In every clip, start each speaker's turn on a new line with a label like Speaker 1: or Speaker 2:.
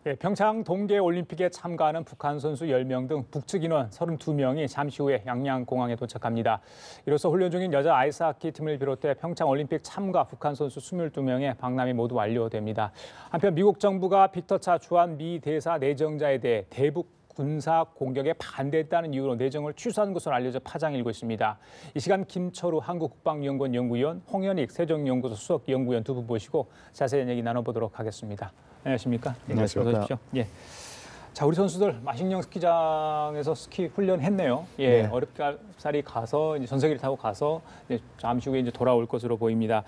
Speaker 1: 예, 평창 동계올림픽에 참가하는 북한 선수 10명 등 북측 인원 32명이 잠시 후에 양양공항에 도착합니다. 이로써 훈련 중인 여자 아이스하키 팀을 비롯해 평창올림픽 참가 북한 선수 22명의 방남이 모두 완료됩니다. 한편 미국 정부가 빅터 차 주한 미 대사 내정자에 대해 대북 군사 공격에 반대했다는 이유로 내정을 취소한 것으로 알려져 파장이 일고 있습니다. 이 시간 김철우 한국국방연구원 연구위원, 홍현익 세종연구소 수석 연구위원 두 분 모시고 자세한 얘기 나눠보도록 하겠습니다. 안녕하십니까?
Speaker 2: 안녕하십니까?
Speaker 1: 어서 오십시오. 예. 자, 우리 선수들 마식령 스키장에서 스키 훈련했네요. 예,
Speaker 2: 네.
Speaker 1: 어렵사리 가서 이제 전세기를 타고 가서 이제 잠시 후에 이제 돌아올 것으로 보입니다.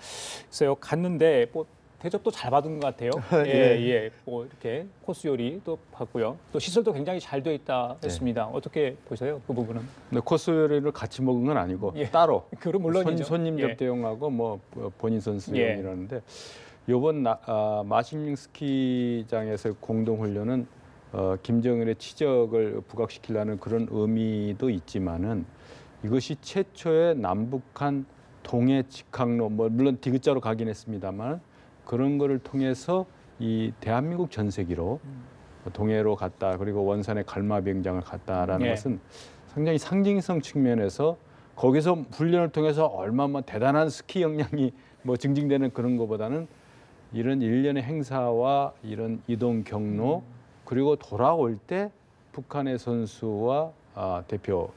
Speaker 1: 글쎄요, 갔는데 뭐 대접도 잘 받은 것 같아요. 예. 뭐 이렇게 코스 요리 또 받고요. 또 시설도 굉장히 잘 돼 있다 했습니다. 어떻게 보세요? 그 부분은?
Speaker 2: 네, 코스 요리를 같이 먹은 건 아니고
Speaker 1: 예.
Speaker 2: 따로.
Speaker 1: 그럼 물론이죠.
Speaker 2: 손님
Speaker 1: 예.
Speaker 2: 접대용하고 뭐 본인 선수용이라는데 이번 마식령 스키장에서 공동 훈련은 김정은의 치적을 부각시키려는 그런 의미도 있지만은 이것이 최초의 남북한 동해 직항로, 뭐 물론 디귿자로 가긴 했습니다만 그런 거를 통해서 이 대한민국 전세기로 동해로 갔다, 그리고 원산의 갈마비행장을 갔다라는
Speaker 1: 예.
Speaker 2: 것은 상당히 상징성 측면에서 거기서 훈련을 통해서 얼마나 대단한 스키 역량이 뭐 증진되는 그런 것보다는 이런 일련의 행사와 이런 이동 경로 그리고 돌아올 때 북한의 선수와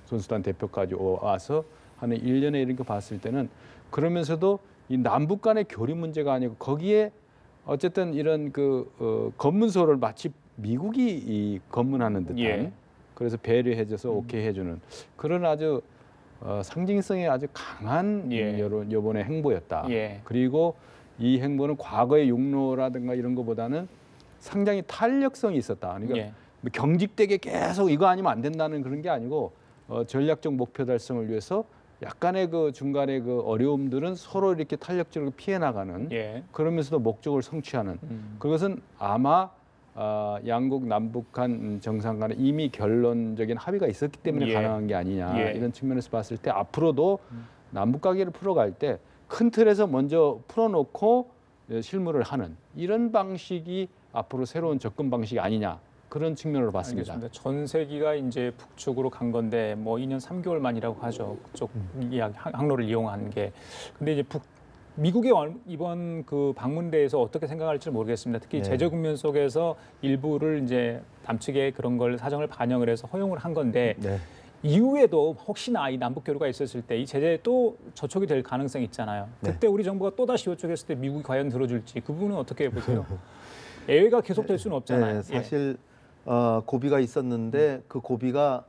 Speaker 2: 선수단 대표까지 와서 하는 일련의 이런 거 봤을 때는, 그러면서도 이 남북 간의 교류 문제가 아니고 거기에 어쨌든 이런 검문소를 마치 미국이 검문하는 듯한,
Speaker 1: 예.
Speaker 2: 그래서 배려해줘서 오케이 해주는 그런 아주 상징성이 아주 강한 요번의 행보였다.
Speaker 1: 예.
Speaker 2: 그리고 이 행보는 과거의 육로라든가 이런 것보다는 상당히 탄력성이 있었다. 그러니까
Speaker 1: 예.
Speaker 2: 뭐 경직되게 계속 이거 아니면 안 된다는 그런 게 아니고 전략적 목표 달성을 위해서 약간의 그 중간에 그 어려움들은 서로 이렇게 탄력적으로 피해 나가는,
Speaker 1: 예.
Speaker 2: 그러면서도 목적을 성취하는 그것은 아마 양국 남북한 정상 간에 이미 결론적인 합의가 있었기 때문에
Speaker 1: 예.
Speaker 2: 가능한 게 아니냐,
Speaker 1: 예.
Speaker 2: 이런 측면에서 봤을 때 앞으로도 남북 관계를 풀어갈 때 큰 틀에서 먼저 풀어놓고 실무를 하는 이런 방식이 앞으로 새로운 접근 방식이 아니냐, 그런 측면으로 봤습니다.
Speaker 1: 알겠습니다. 전세기가 이제 북쪽으로 간 건데 뭐 2년 3개월 만이라고 하죠. 그쪽 항로를 이용한 게. 근데 이제 미국의 이번 그 방문에 대해서 어떻게 생각할지 모르겠습니다. 특히 제재 국면 속에서 일부를 이제 남측의 그런 걸 사정을 반영을 해서 허용을 한 건데 이후에도 혹시나 이 남북 교류가 있었을 때 이 제재에 또 저촉이 될 가능성이 있잖아요. 그때 우리 정부가 또 다시 요청했을 때 미국이 과연 들어줄지, 그 부분은 어떻게 보세요? 예외가 계속될 수는 없잖아요.
Speaker 3: 네, 사실 고비가 있었는데 그 고비가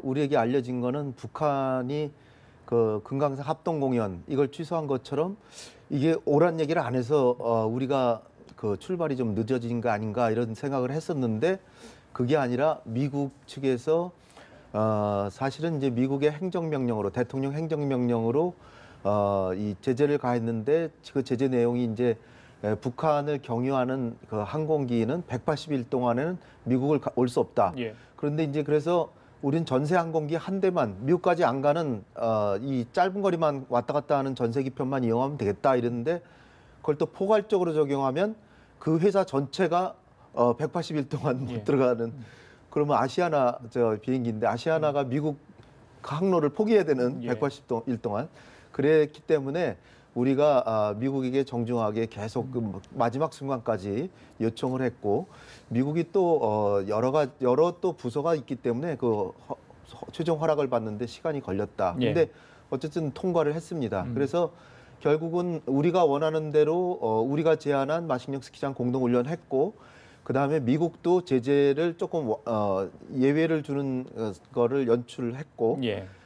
Speaker 3: 우리에게 알려진 거는 북한이 그 금강산 합동공연 이걸 취소한 것처럼 이게 옳은 얘기를 안 해서 우리가 그 출발이 좀 늦어진 거 아닌가 이런 생각을 했었는데, 그게 아니라 미국 측에서 사실은 이제 미국의 행정명령으로, 대통령 행정명령으로 이 제재를 가했는데 그 제재 내용이 이제 북한을 경유하는 그 항공기는 180일 동안에는 미국을 올 수 없다.
Speaker 1: 예.
Speaker 3: 그런데 이제 그래서 우린 전세 항공기 한 대만, 미국까지 안 가는 이 짧은 거리만 왔다 갔다 하는 전세기 편만 이용하면 되겠다 이랬는데, 그걸 또 포괄적으로 적용하면 그 회사 전체가 180일 동안 못 들어가는, 그러면 아시아나 비행기인데 아시아나가 미국 항로를 포기해야 되는 180일 동안 그랬기 때문에 우리가 미국에게 정중하게 계속 그 마지막 순간까지 요청을 했고, 미국이 또 여러 또 부서가 있기 때문에 그 최종 허락을 받는데 시간이 걸렸다. 근데 어쨌든 통과를 했습니다. 그래서 결국은 우리가 원하는 대로 우리가 제안한 마식령 스키장 공동훈련 했고, 그다음에 미국도 제재를 조금 예외를 주는 거를 연출을 했고,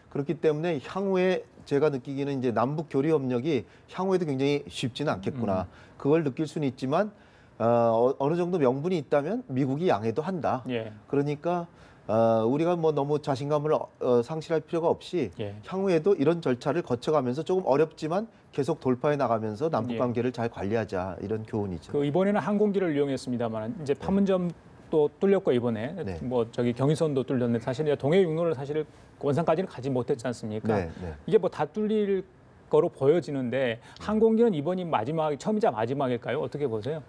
Speaker 3: 그렇기 때문에 향후에 제가 느끼기는 이제 남북 교류 협력이 향후에도 굉장히 쉽지는 않겠구나. 그걸 느낄 수는 있지만 어느 정도 명분이 있다면 미국이 양해도 한다. 그러니까 우리가 뭐 너무 자신감을 상실할 필요가 없이 향후에도 이런 절차를 거쳐가면서 조금 어렵지만 계속 돌파해 나가면서 남북 관계를 잘 관리하자, 이런 교훈이죠.
Speaker 1: 그 이번에는 항공기를 이용했습니다만 이제 판문점 또 뚫렸고 이번에 뭐 저기 경의선도 뚫렸는데 사실 이제 동해 육로를 사실 원산까지는 가지 못했지 않습니까? 이게 뭐 다 뚫릴 거로 보여지는데 항공기는 이번이 처음이자 마지막일까요? 어떻게 보세요?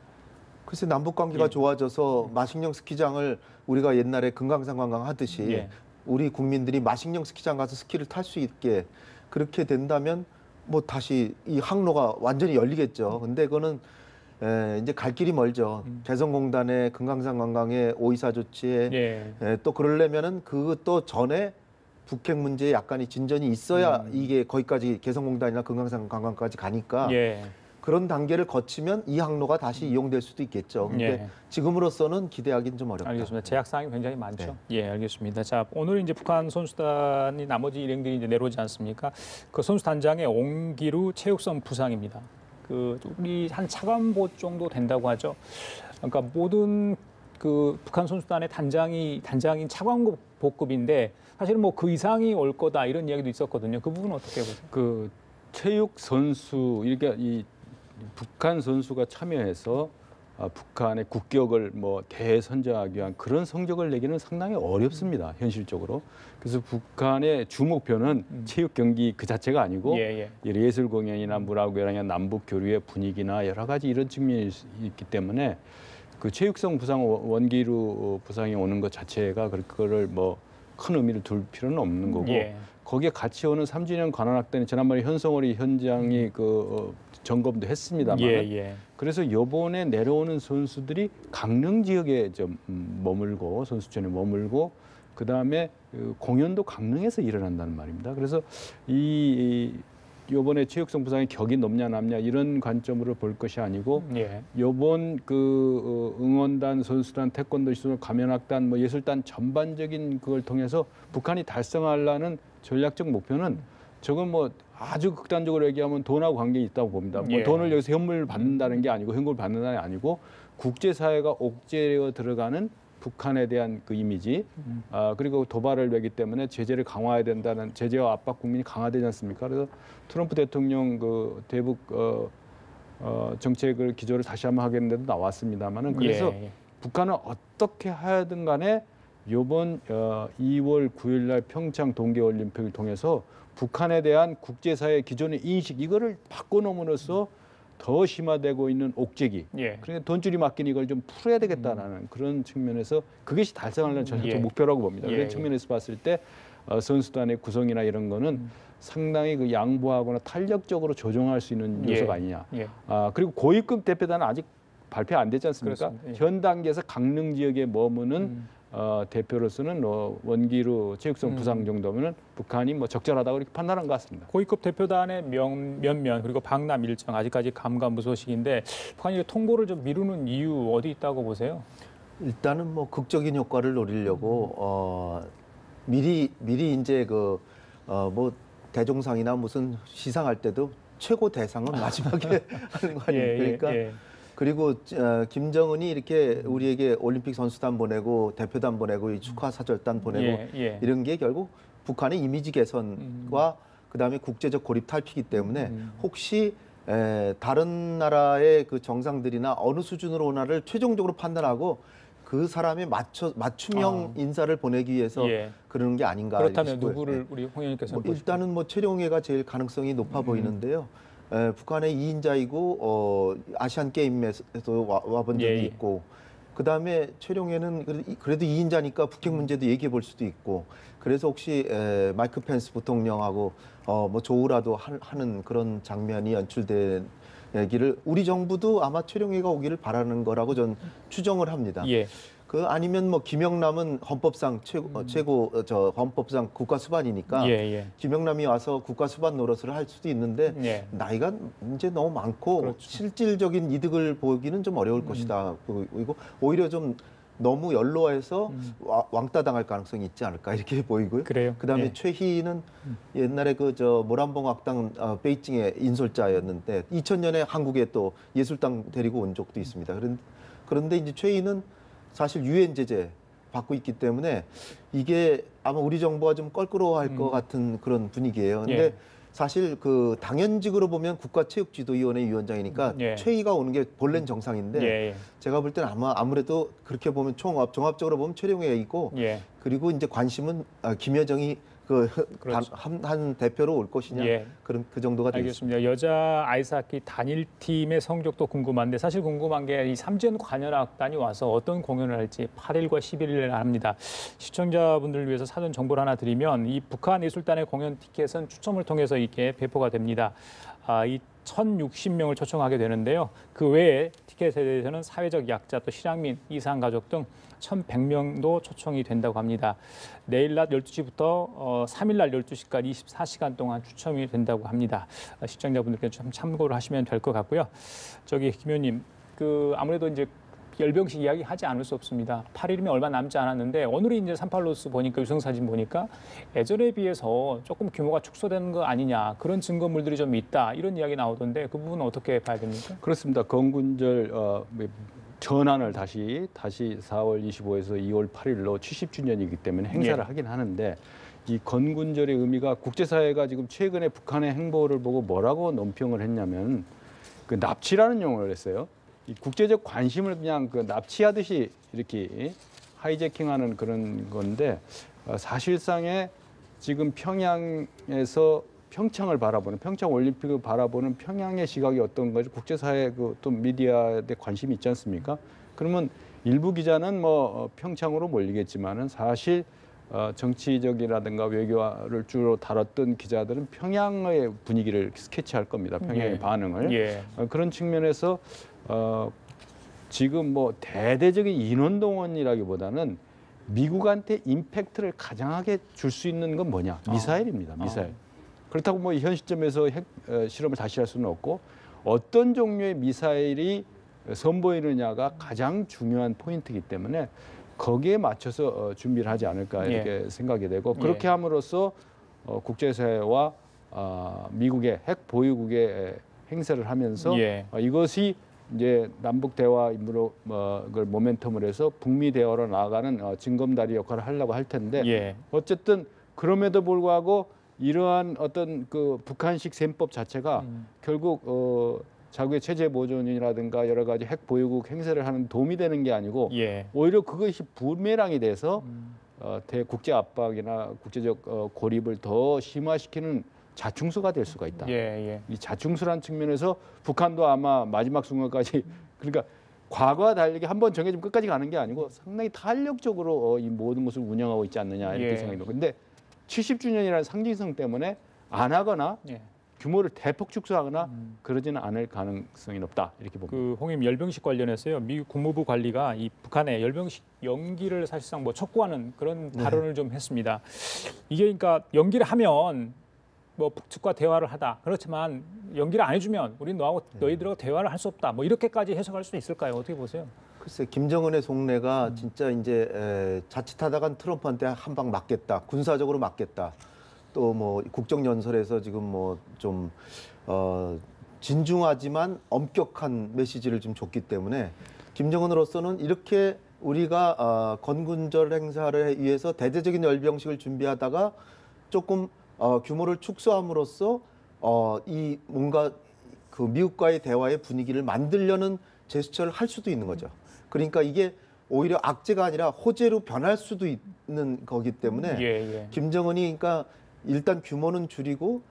Speaker 3: 글쎄 남북 관계가
Speaker 1: 예.
Speaker 3: 좋아져서 마식령 스키장을 우리가 옛날에 금강산 관광 하듯이
Speaker 1: 예.
Speaker 3: 우리 국민들이 마식령 스키장 가서 스키를 탈 수 있게 그렇게 된다면 뭐 다시 이 항로가 완전히 열리겠죠. 근데 그거는 이제 갈 길이 멀죠. 개성공단의 금강산 관광의 오이사 조치에
Speaker 1: 예.
Speaker 3: 또 그러려면은 그것도 전에 북핵 문제에 약간의 진전이 있어야 이게 거기까지 개성공단이나 금강산 관광까지 가니까
Speaker 1: 예.
Speaker 3: 그런 단계를 거치면 이 항로가 다시 이용될 수도 있겠죠. 근데
Speaker 1: 예.
Speaker 3: 지금으로서는 기대하기는 좀 어렵다.
Speaker 1: 알겠습니다. 제약 사항이 굉장히 많죠. 예, 알겠습니다. 자, 오늘 이제 북한 선수단이 나머지 일행들이 이제 내려오지 않습니까? 그 선수 단장의 옹기루 체육성 부상입니다. 그 우리 한 차관보 정도 된다고 하죠. 그러니까 모든 그 북한 선수단의 단장인 차관보급인데 사실은 뭐 그 이상이 올 거다 이런 이야기도 있었거든요. 그 부분은 어떻게 보세요?
Speaker 2: 그 체육 선수 이렇게 이 북한 선수가 참여해서 북한의 국격을 뭐 대선정하기 위한 그런 성적을 내기는 상당히 어렵습니다. 현실적으로. 그래서 북한의 주 목표는 체육 경기 그 자체가 아니고
Speaker 1: 예.
Speaker 2: 예술 공연이나 문화공연이나 남북 교류의 분위기나 여러 가지 이런 측면이 있기 때문에 그 체육성 부상 원기로 부상이 오는 것 자체가 그거를 뭐 큰 의미를 둘 필요는 없는 거고
Speaker 1: 예.
Speaker 2: 거기에 같이 오는 3주년 관람학단이 지난번에 현성월이 현장이 점검도 했습니다만
Speaker 1: 예.
Speaker 2: 그래서 이번에 내려오는 선수들이 강릉 지역에 좀 머물고 선수촌에 머물고 그 다음에 공연도 강릉에서 일어난다는 말입니다. 그래서 이번에 체육성 부상의 격이 높냐 남냐 이런 관점으로 볼 것이 아니고
Speaker 1: 예.
Speaker 2: 이번 그 응원단, 선수단, 태권도 시설, 가면학단, 뭐 예술단 전반적인 그걸 통해서 북한이 달성하려는 전략적 목표는 저건 뭐 아주 극단적으로 얘기하면 돈하고 관계 있다고 봅니다. 뭐
Speaker 1: 예.
Speaker 2: 돈을 여기서 현물 받는다는 게 아니고 현금을 받는다는 게 아니고 국제사회가 옥죄어 들어가는 북한에 대한 그 이미지 그리고 도발을 하기 때문에 제재를 강화해야 된다는 제재와 압박 국민이 강화되지 않습니까? 그래서 트럼프 대통령 그 대북 정책을 기조를 다시 한번 하겠는데도 나왔습니다만은 그래서
Speaker 1: 예.
Speaker 2: 북한은 어떻게 하든 간에 이번 2월 9일 날 평창 동계올림픽을 통해서 북한에 대한 국제사회 기존의 인식 이거를 바꿔놓음으로써 더 심화되고 있는 옥죄기.
Speaker 1: 예.
Speaker 2: 그러니까 돈줄이 맡긴 이걸 좀 풀어야 되겠다라는 그런 측면에서 그것이 달성하려는 전략적
Speaker 1: 예.
Speaker 2: 목표라고 봅니다.
Speaker 1: 예.
Speaker 2: 그런 측면에서 봤을 때 선수단의 구성이나 이런 거는 상당히 그 양보하거나 탄력적으로 조정할 수 있는
Speaker 1: 예.
Speaker 2: 요소가 아니냐.
Speaker 1: 예.
Speaker 2: 그리고 고위급 대표단은 아직 발표 안 됐지 않습니까?
Speaker 1: 그렇습니다. 예.
Speaker 2: 현 단계에서 강릉 지역에 머무는 대표로서는 원기루 체육성 부상 정도면은 북한이 뭐 적절하다고 이렇게 판단한 것 같습니다.
Speaker 1: 고위급 대표단의 면면 그리고 방남 일정 아직까지 감감무소식인데 북한이 통보를 좀 미루는 이유 어디 있다고 보세요?
Speaker 3: 일단은 뭐 극적인 효과를 노리려고 미리 이제 그 뭐 대종상이나 무슨 시상할 때도 최고 대상은 마지막에 하는 거 아닙니까? 그러니까 그리고 김정은이 이렇게 우리에게 올림픽 선수단 보내고 대표단 보내고 이 축하 사절단 보내고 이런 게 결국 북한의 이미지 개선과 그다음에 국제적 고립 탈피이기 때문에 혹시 다른 나라의 그 정상들이나 어느 수준으로 오나를 최종적으로 판단하고 그 사람에 맞춤형 인사를 보내기 위해서 그러는 게 아닌가.
Speaker 1: 그렇다면 누구를 우리 홍 의원님께서
Speaker 3: 일단은 뭐 최룡해가 제일 가능성이 높아 보이는데요. 북한의 2인자이고 아시안 게임에서 와본 적이 있고 그다음에 최룡해는 그래도 2인자니까 북핵 문제도 얘기해 볼 수도 있고 그래서 혹시 마이크 펜스 부통령하고 뭐 조우라도 하는 그런 장면이 연출된 얘기를 우리 정부도 아마 최룡해가 오기를 바라는 거라고 전 추정을 합니다. 그 아니면 뭐 김영남은 헌법상 최고 헌법상 국가 수반이니까 김영남이 와서 국가 수반 노릇을 할 수도 있는데 나이가 이제 너무 많고 실질적인 이득을 보기는 좀 어려울 것이다. 그리고 오히려 좀 너무 연로해서 왕따 당할 가능성이 있지 않을까 이렇게 보이고요. 그다음에 최희는 옛날에 그 모란봉 악당 베이징의 인솔자였는데 2000년에 한국에 또 예술당 데리고 온 적도 있습니다. 그런데 이제 최희는 사실 유엔 제재 받고 있기 때문에 이게 아마 우리 정부가 좀 껄끄러워할 것 같은 그런 분위기예요. 근데 사실 그 당연직으로 보면 국가체육지도위원회 위원장이니까 최희가 오는 게 본래는 정상인데 제가 볼 때는 아무래도 그렇게 보면 종합적으로 보면 최룡해이고 그리고 이제 관심은 김여정이
Speaker 1: 그렇죠.
Speaker 3: 한 대표로 올 것이냐
Speaker 1: 예.
Speaker 3: 그런 그 정도가 되겠습니다.
Speaker 1: 알겠습니다. 여자 아이스하키 단일팀의 성적도 궁금한데 사실 궁금한 게 이 삼지연 관현악단이 와서 어떤 공연을 할지 8일과 11일에 합니다. 시청자분들을 위해서 사전 정보를 하나 드리면 이 북한 예술단의 공연 티켓은 추첨을 통해서 이렇게 배포가 됩니다. 이 1,060명을 초청하게 되는데요. 그 외에 티켓에 대해서는 사회적 약자, 또 실향민, 이산가족 등 1,100명도 초청이 된다고 합니다. 내일 낮 12시부터 3일 날 12시까지 24시간 동안 추첨이 된다고 합니다. 시청자분들께 좀 참고를 하시면 될 것 같고요. 저기 김 의원님, 아무래도 이제 열병식 이야기 하지 않을 수 없습니다. 8일이면 얼마 남지 않았는데 오늘이 이제 38로스 보니까 유성 사진 보니까 예전에 비해서 조금 규모가 축소되는 거 아니냐, 그런 증거물들이 좀 있다, 이런 이야기 나오던데 그 부분은 어떻게 봐야 됩니까?
Speaker 2: 그렇습니다. 건군절 전환을 다시 4월 25일에서 2월 8일로 70주년이기 때문에 행사를
Speaker 1: 예.
Speaker 2: 하긴 하는데, 이 건군절의 의미가 국제사회가 지금 최근에 북한의 행보를 보고 뭐라고 논평을 했냐면 그 납치라는 용어를 했어요. 이 국제적 관심을 그냥 납치하듯이 이렇게 하이제킹하는 그런 건데, 사실상에 지금 평양에서 평창을 바라보는, 평창 올림픽을 바라보는 평양의 시각이 어떤 거지, 국제사회 또 미디어에 관심이 있지 않습니까? 그러면 일부 기자는 평창으로 몰리겠지만은 사실 정치적이라든가 외교를 주로 다뤘던 기자들은 평양의 분위기를 스케치할 겁니다. 평양의
Speaker 1: 예.
Speaker 2: 반응을.
Speaker 1: 예.
Speaker 2: 그런 측면에서 지금 대대적인 인원 동원이라기보다는 미국한테 임팩트를 가장하게 줄 수 있는 건 뭐냐? 미사일입니다. 미사일. 그렇다고 현 시점에서 핵 실험을 다시 할 수는 없고, 어떤 종류의 미사일이 선보이느냐가 가장 중요한 포인트이기 때문에 거기에 맞춰서 준비를 하지 않을까 이렇게 생각이 되고, 그렇게 함으로써 국제사회와 미국의 핵 보유국의 행세를 하면서 이것이 이제 남북 대화 임무로 그걸 모멘텀을 해서 북미 대화로 나아가는 징검다리 역할을 하려고 할 텐데, 어쨌든 그럼에도 불구하고 이러한 어떤 북한식 셈법 자체가 결국 자국의 체제 보존이라든가 여러 가지 핵 보유국 행세를 하는 도움이 되는 게 아니고 오히려 그것이 부메랑이 돼서 대국제 압박이나 국제적 고립을 더 심화시키는 자충수가 될 수가 있다. 이 자충수란 측면에서 북한도 아마 마지막 순간까지, 그러니까 과거와 달리 한번 정해지면 끝까지 가는 게 아니고 상당히 탄력적으로 이 모든 것을 운영하고 있지 않느냐 이렇게 생각이 듭니다. 근데 70주년이라는 상징성 때문에 안 하거나 규모를 대폭 축소하거나 그러지는 않을 가능성이 높다 이렇게 봅니다.
Speaker 1: 홍임 열병식 관련해서요, 미국 국무부 관리가 이 북한의 열병식 연기를 사실상 촉구하는 그런 발언을 좀 했습니다. 이게 그러니까 연기를 하면 북측과 대화를 하다. 그렇지만 연기를 안 해주면 우리 너희들하고 대화를 할 수 없다. 이렇게까지 해석할 수 있을까요? 어떻게 보세요?
Speaker 3: 글쎄, 김정은의 속내가 진짜 이제 자칫하다간 트럼프한테 한 방 맞겠다, 군사적으로 맞겠다. 또 국정연설에서 지금 좀 진중하지만 엄격한 메시지를 좀 줬기 때문에 김정은으로서는 이렇게 우리가 건군절 행사를 위해서 대대적인 열병식을 준비하다가 조금 규모를 축소함으로써 이 뭔가 미국과의 대화의 분위기를 만들려는 제스처를 할 수도 있는 거죠. 그러니까 이게 오히려 악재가 아니라 호재로 변할 수도 있는 거기 때문에 김정은이 그러니까 일단 규모는 줄이고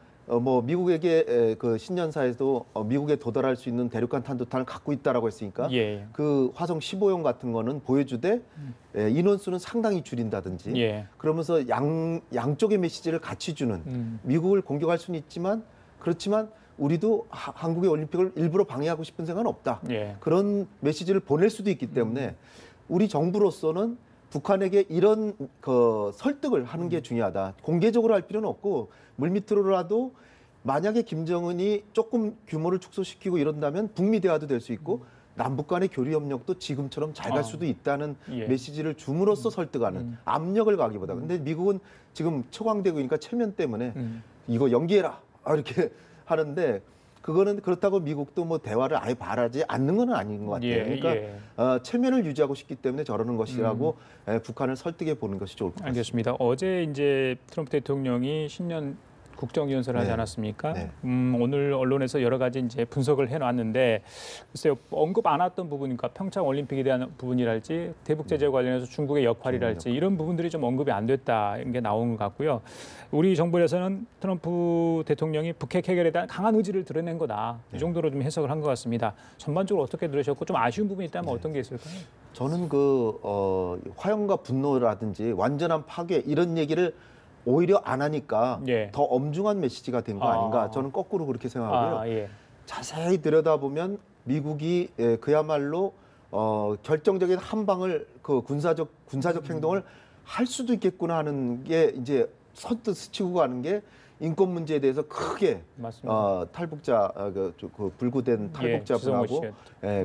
Speaker 3: 미국에게 신년사에도 미국에 도달할 수 있는 대륙간 탄도탄을 갖고 있다라고 했으니까 그 화성 15형 같은 거는 보여주되 인원수는 상당히 줄인다든지 그러면서 양쪽의 메시지를 같이 주는, 미국을 공격할 수는 있지만 그렇지만 우리도 한국의 올림픽을 일부러 방해하고 싶은 생각은 없다. 그런 메시지를 보낼 수도 있기 때문에 우리 정부로서는 북한에게 이런 설득을 하는 게 중요하다. 공개적으로 할 필요는 없고 물밑으로라도 만약에 김정은이 조금 규모를 축소시키고 이런다면 북미 대화도 될 수 있고 남북 간의 교류 협력도 지금처럼 잘 갈 수도 있다는 메시지를 줌으로써 설득하는, 압력을 가기보다. 근데 미국은 지금 초강대국이니까 그러니까 체면 때문에 이거 연기해라 이렇게 하는데, 그거는 그렇다고 미국도 대화를 아예 바라지 않는 건 아닌 것 같아요. 그러니까 체면을 유지하고 싶기 때문에 저러는 것이라고 북한을 설득해 보는 것이 좋을 것 같습니다.
Speaker 1: 알겠습니다. 어제 이제 트럼프 대통령이 신년 국정연설을 하지
Speaker 3: 네.
Speaker 1: 않았습니까?
Speaker 3: 네.
Speaker 1: 오늘 언론에서 여러 가지 이제 분석을 해놨는데 글쎄요 언급 안 왔던 부분이니까 평창 올림픽에 대한 부분이랄지 대북 제재 관련해서 중국의 역할이랄지 이런 부분들이 좀 언급이 안 됐다 이런 게 나온 것 같고요. 우리 정부에서는 트럼프 대통령이 북핵 해결에 대한 강한 의지를 드러낸 거다 이 정도로 좀 해석을 한 것 같습니다. 전반적으로 어떻게 들으셨고 좀 아쉬운 부분이 있다면 어떤 게 있을까요?
Speaker 3: 저는 화염과 분노라든지 완전한 파괴 이런 얘기를 오히려 안 하니까
Speaker 1: 예.
Speaker 3: 더 엄중한 메시지가 된 거 아닌가 저는 거꾸로 그렇게 생각하고요.
Speaker 1: 예.
Speaker 3: 자세히 들여다보면 미국이 그야말로 결정적인 한 방을 그 군사적 행동을 할 수도 있겠구나 하는 게 이제 선뜻 스치고 가는 게 인권 문제에 대해서 크게
Speaker 1: 맞습니다.
Speaker 3: 탈북자 그 불구된 탈북자분하고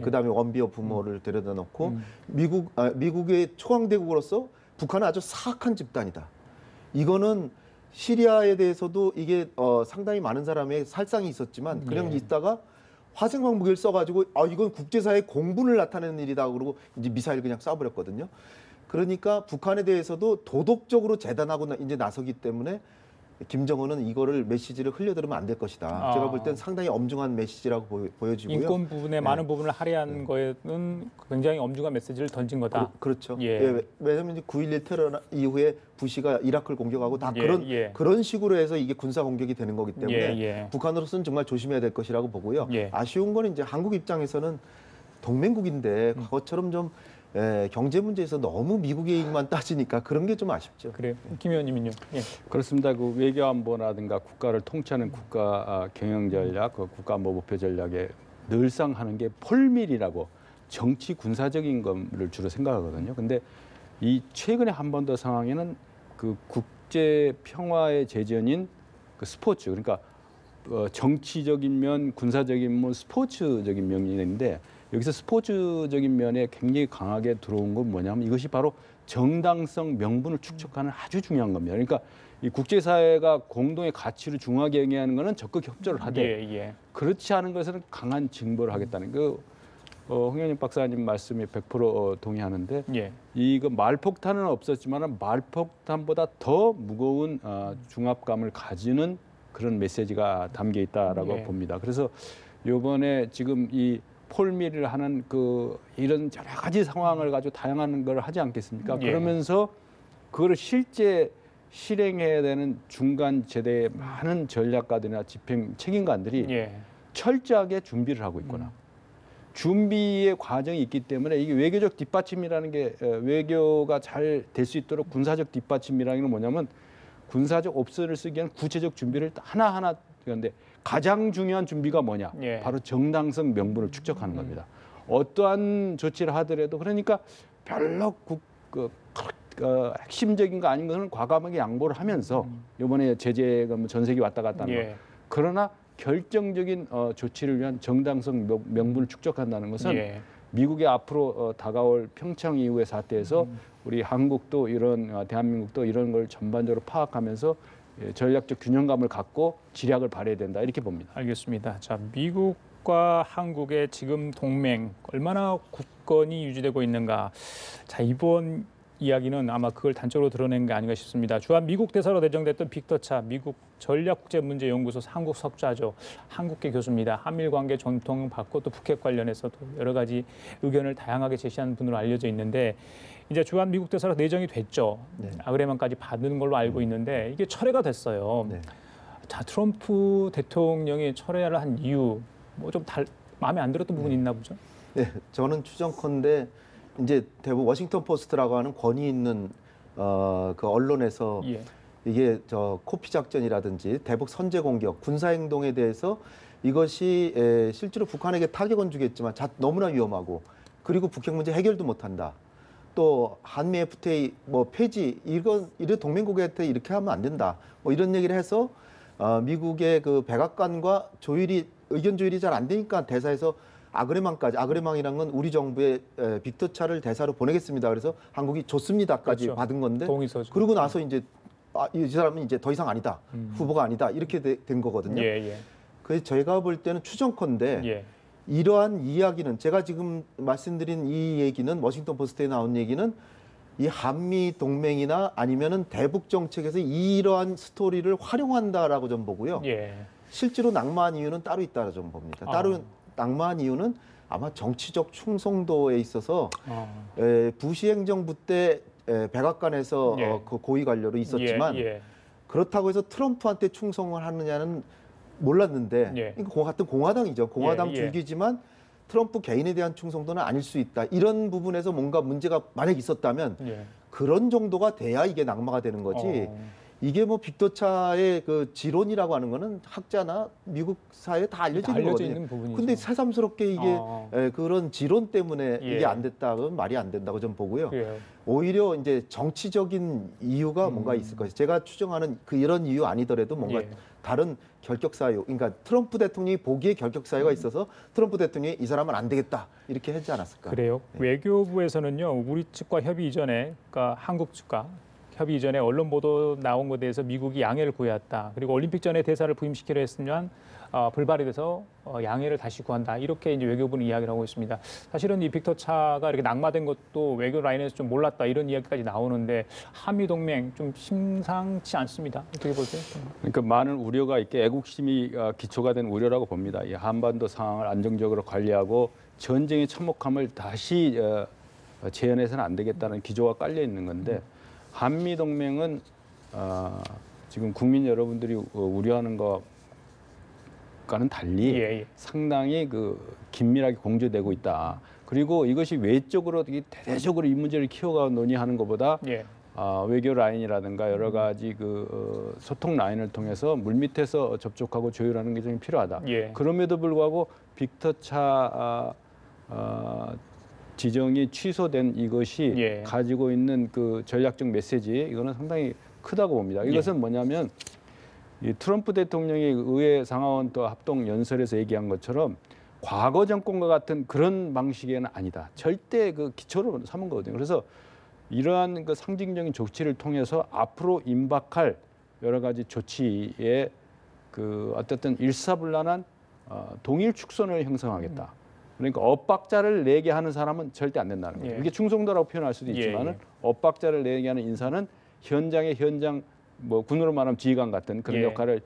Speaker 3: 그다음에 원비어 부모를 데려다 놓고 미국의 초강대국으로서 북한은 아주 사악한 집단이다. 이거는 시리아에 대해서도 이게 상당히 많은 사람의 살상이 있었지만 그냥 있다가 화생방 무기를 써가지고 이건 국제사회의 공분을 나타내는 일이다 그러고 이제 미사일 그냥 쏴버렸거든요. 그러니까 북한에 대해서도 도덕적으로 재단하고 이제 나서기 때문에 김정은은 이거를 메시지를 흘려들으면 안 될 것이다. 제가 볼 땐 상당히 엄중한 메시지라고 보여지고요.
Speaker 1: 인권 부분의 많은 부분을 할애한 거에는 굉장히 엄중한 메시지를 던진 거다.
Speaker 3: 그렇죠.
Speaker 1: 예.
Speaker 3: 왜냐하면 9.11 테러 이후에 부시가 이라크를 공격하고 다
Speaker 1: 예.
Speaker 3: 그런 식으로 해서 이게 군사 공격이 되는 거기 때문에
Speaker 1: 예.
Speaker 3: 북한으로서는 정말 조심해야 될 것이라고 보고요.
Speaker 1: 예.
Speaker 3: 아쉬운 건 이제 한국 입장에서는 동맹국인데 과거처럼 좀 경제 문제에서 너무 미국의 이익만 따지니까 그런 게 좀 아쉽죠.
Speaker 1: 그래요. 김 의원님은요? 예.
Speaker 2: 그렇습니다. 그 외교안보라든가 국가를 통치하는 국가 경영 전략, 그 국가 목표 전략에 늘상 하는 게 폴밀이라고 정치 군사적인 것을 주로 생각하거든요. 근데 이 최근에 한반도 상황에는 그 국제 평화의 제전인 그 스포츠, 그러니까 정치적인 면, 군사적인 면, 스포츠적인 면이 있는데 여기서 스포츠적인 면에 굉장히 강하게 들어온 건 뭐냐면 이것이 바로 정당성 명분을 축적하는 아주 중요한 겁니다. 그러니까 이 국제사회가 공동의 가치를 중요하게 영위하는 것은 적극 협조를 하되 그렇지 않은 것은 강한 징벌을 하겠다는 홍현희 박사님 말씀에 100% 동의하는데 이거 말폭탄은 없었지만 말폭탄보다 더 무거운 중압감을 가지는 그런 메시지가 담겨 있다라고 봅니다. 그래서 이번에 지금 이 폴밀을 하는 이런 여러 가지 상황을 가지고 다양한 걸 하지 않겠습니까? 그러면서 그거를 실제 실행해야 되는 중간 제대의 많은 전략가들이나 집행 책임관들이 철저하게 준비를 하고 있구나. 준비의 과정이 있기 때문에 이게 외교적 뒷받침이라는 게 외교가 잘 될 수 있도록 군사적 뒷받침이라는 게 뭐냐면 군사적 옵션을 쓰기 위한 구체적 준비를 하나하나 하는데 가장 중요한 준비가 뭐냐? 바로 정당성 명분을 축적하는 겁니다. 어떠한 조치를 하더라도 그러니까 별로 핵심적인 거 아닌 것은 과감하게 양보를 하면서 이번에 제재가 전세기 왔다 갔다 하는 거. 그러나 결정적인 조치를 위한 정당성 명분을 축적한다는 것은 미국의 앞으로 다가올 평창 이후의 사태에서 우리 한국도 대한민국도 이런 걸 전반적으로 파악하면서 전략적 균형감을 갖고 지략을 발해야 된다 이렇게 봅니다.
Speaker 1: 알겠습니다. 자, 미국과 한국의 지금 동맹 얼마나 굳건히 유지되고 있는가. 자, 이번 이야기는 아마 그걸 단적으로 드러낸 게 아닌가 싶습니다. 주한 미국 대사로 내정됐던 빅터 차 미국 전략국제문제연구소 한국 석좌죠. 한국계 교수입니다. 한미일 관계 전통 받고 또 북핵 관련해서도 여러 가지 의견을 다양하게 제시하는 분으로 알려져 있는데 이제 주한 미국 대사로 내정이 됐죠. 아그레만까지 받는 걸로 알고 있는데 이게 철회가 됐어요. 자, 트럼프 대통령이 철회를 한 이유 뭐 좀 마음에 안 들었던 부분이 있나 보죠?
Speaker 3: 네, 저는 추정컨대 이제 대부분 워싱턴 포스트라고 하는 권위 있는 그 언론에서 이게 코피 작전이라든지 대북 선제 공격, 군사 행동에 대해서 이것이 실제로 북한에게 타격은 주겠지만 너무나 위험하고 그리고 북핵 문제 해결도 못한다. 또 한미 FTA 폐지 이런 동맹국한테 이렇게 하면 안 된다. 뭐 이런 얘기를 해서 미국의 그 백악관과 의견 조율이 잘 안 되니까 대사에서 아그레망이란 건 우리 정부의 빅터 차를 대사로 보내겠습니다. 그래서 한국이 좋습니다까지 받은 건데
Speaker 1: 동의서죠.
Speaker 3: 그러고 나서 이제 이 사람은 이제 더 이상 아니다. 후보가 아니다. 이렇게 된 거거든요. 그래서 제가 볼 때는 추정컨대 이러한 이야기는 제가 지금 말씀드린 이 얘기는 워싱턴 포스트에 나온 얘기는 이 한미 동맹이나 아니면은 대북 정책에서 이러한 스토리를 활용한다라고 좀 보고요.
Speaker 1: 예.
Speaker 3: 실제로 낙마한 이유는 따로 있다고 좀 봅니다. 따로 낙마한 이유는 아마 정치적 충성도에 있어서 부시 행정부 때 백악관에서
Speaker 1: 예.
Speaker 3: 그 고위 관료로 있었지만
Speaker 1: 예. 예.
Speaker 3: 그렇다고 해서 트럼프한테 충성을 하느냐는 몰랐는데
Speaker 1: 예.
Speaker 3: 그러니까 같은 공화당이죠. 공화당
Speaker 1: 예.
Speaker 3: 줄기지만 트럼프 개인에 대한 충성도는 아닐 수 있다. 이런 부분에서 뭔가 문제가 만약 있었다면
Speaker 1: 예.
Speaker 3: 그런 정도가 돼야 이게 낙마가 되는 거지. 이게 뭐 빅터차의 그 지론이라고 하는 거는 학자나 미국 사회에 다 알려져 있는 거거든요.
Speaker 1: 있는 부분이죠.
Speaker 3: 근데 새삼스럽게 이게 그런 지론 때문에
Speaker 1: 예.
Speaker 3: 이게 안 됐다면 말이 안 된다고 좀 보고요.
Speaker 1: 그래요.
Speaker 3: 오히려 이제 정치적인 이유가 뭔가 있을 것이에요. 제가 추정하는 이런 이유 아니더라도 뭔가
Speaker 1: 예.
Speaker 3: 다른 결격 사유, 그러니까 트럼프 대통령이 보기에 결격 사유가 있어서 트럼프 대통령이 이 사람은 안 되겠다 이렇게 하지 않았을까?
Speaker 1: 그래요. 외교부에서는요, 우리 측과 협의 이전에, 그러니까 한국 측과 협의 이전에 언론 보도 나온 것에 대해서 미국이 양해를 구했다. 그리고 올림픽 전에 대사를 부임시키려 했으면 불발이 돼서 양해를 다시 구한다. 이렇게 이제 외교부는 이야기를 하고 있습니다. 사실은 이 빅터 차가 이렇게 낙마된 것도 외교 라인에서 좀 몰랐다 이런 이야기까지 나오는데 한미 동맹 좀 심상치 않습니다. 어떻게 보세요?
Speaker 2: 그러니까 많은 우려가 있게 애국심이 기초가 된 우려라고 봅니다. 이 한반도 상황을 안정적으로 관리하고 전쟁의 참혹함을 다시 재현해서는 안 되겠다는 기조가 깔려 있는 건데 한미 동맹은 지금 국민 여러분들이 우려하는 것과는 달리
Speaker 1: 예.
Speaker 2: 상당히 긴밀하게 공조되고 있다. 그리고 이것이 외적으로 대대적으로 이 문제를 키워가 논의하는 것보다
Speaker 1: 예.
Speaker 2: 외교 라인이라든가 여러 가지 소통 라인을 통해서 물밑에서 접촉하고 조율하는 게 좀 필요하다.
Speaker 1: 예.
Speaker 2: 그럼에도 불구하고 빅터차 지정이 취소된 이것이
Speaker 1: 예.
Speaker 2: 가지고 있는 그 전략적 메시지 이거는 상당히 크다고 봅니다. 이것은 뭐냐면 이 트럼프 대통령이 의회 상하원 또 합동 연설에서 얘기한 것처럼 과거 정권과 같은 그런 방식에는 아니다. 절대 그 기초로 삼은 거거든요. 그래서 이러한 그 상징적인 조치를 통해서 앞으로 임박할 여러 가지 조치에 어쨌든 일사불란한 동일 축선을 형성하겠다. 그러니까 엇박자를 내게 하는 사람은 절대 안 된다는 거죠.
Speaker 1: 예.
Speaker 2: 이게 충성도라고 표현할 수도 있지만은 엇박자를 내게 하는 인사는 현장 군으로 말하면 지휘관 같은 그런 역할을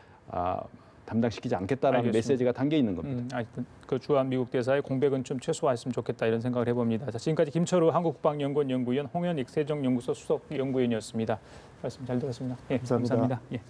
Speaker 2: 담당시키지 않겠다라는
Speaker 1: 알겠습니다.
Speaker 2: 메시지가 담겨 있는 겁니다.
Speaker 1: 하여튼 그 주한 미국 대사의 공백은 좀 최소화했으면 좋겠다 이런 생각을 해봅니다. 자, 지금까지 김철우 한국국방연구원 연구위원, 홍현익 세종연구소 수석 연구위원이었습니다. 말씀 잘 들었습니다. 예, 감사합니다. 예.